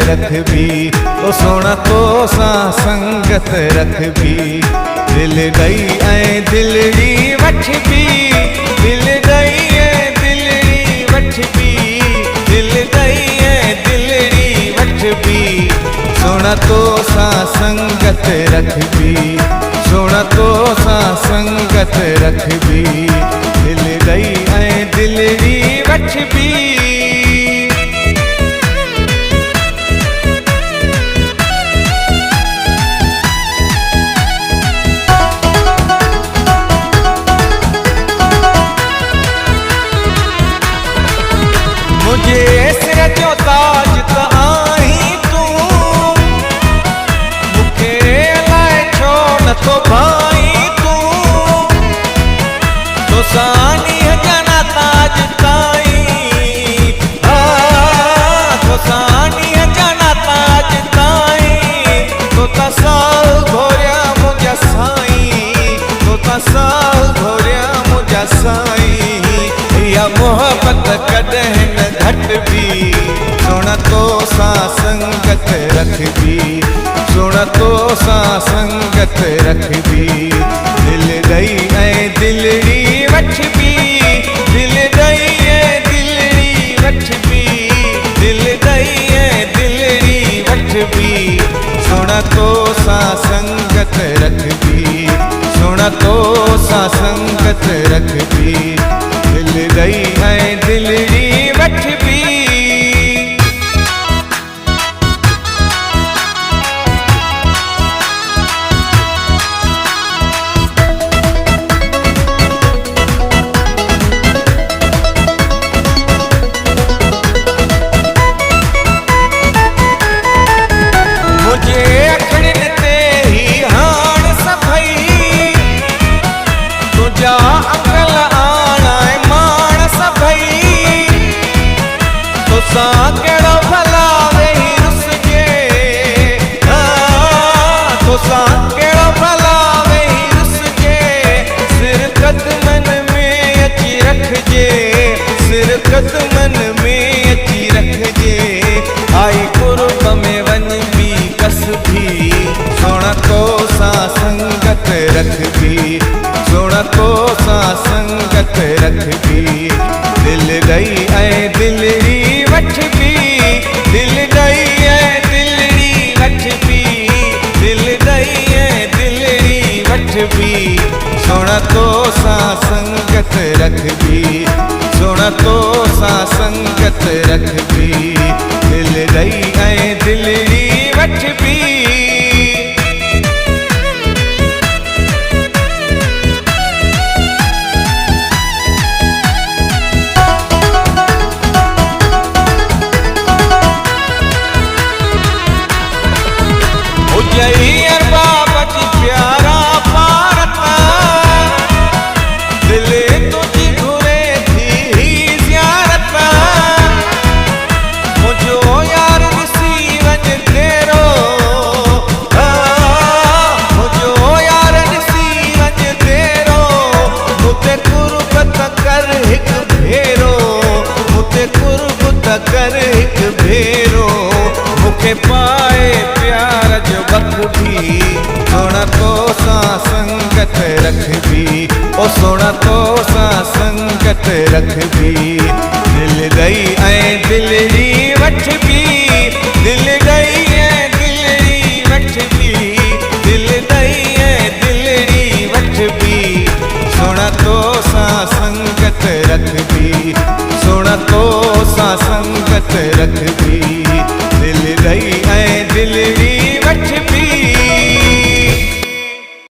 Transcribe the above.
रखबी, ओ सोना तो सा संगत रखबी। दिल गई ऐं दिलड़ी वठबी, दिल गई ऐं दिलड़ी वठबी, दिल गई ऐं दिलड़ी वठबी। सोना तो सा संगत रखबी, सोना तो सा संगत रखबी। दिल गई ऐं दिलड़ी वठबी। मुझे सिर जो ताज त आहीं तूं, मुखे अलाए छो नथो भाई तूं। तो सानी जना ताज ताईं, तो सानी जना ताज ताईं। तो साल घोरिया मुझा साईं, तो साल घोरिया मुझा साईं। या मोहब्बत कॾहिं न घटबी, सोना तो सा संगत रखबी, सोना तो सा संगत रखबी। दिल गई ऐं दिलड़ी वठबी, दिल गई ऐं दिलड़ी वठबी, दिल गई ऐं दिलड़ी वठबी। सोना तो सा संगत रखबी, सोना तो सा संगत रखबी। दिल गई ऐं दिलड़ी वठबी। मुझे अखड़िन ते ही हाण सभई, तुझा अकल आण ऐं माण सभई। तोसा कहिड़ो भला वेही रुसजे, तोसा कहिड़ो भला वेही रुसजे। सिर कदमन में अची रखजे, सिर कदमन में अची रखजे। आई कुर्ब में वञबी कसबी, सोना तो सा संगत रखबी, सोना तो सा संगत रखबी। दिल गई ऐं दिलड़ी वठबी, दिल गई ऐं दिलड़ी वठबी, दिल गई ऐं दिलड़ी वठबी। सोना तो सा संगत रखबी, सोना तो सा संगत रखबी। दिल गई ऐं दिलड़ी वठबी। जई अरबाब जी प्यारा पारता, दिल तुझी घुरे थी ही ज़ियारत। मुझो यार ॾिसी वञ तेरो, मुझो यार ॾिसी वञ तेरो। मुते कुर्ब कर हिक भेरो, मुते कुर्ब कर हिक भेरो। मुखे पाए प्यार जो बखबी, सोना तो सा संगत रखबी, ओ सोना तो सा संगत रखबी। दिल गई ऐं दिलड़ी वठबी, दिल गई ऐं दिलड़ी वठबी, दिल गई ऐं दिलड़ी वठबी। सोना तो सा संगत रखबी, सोना तो सा संगत रखबी। दिल गई ऐं दिलड़ी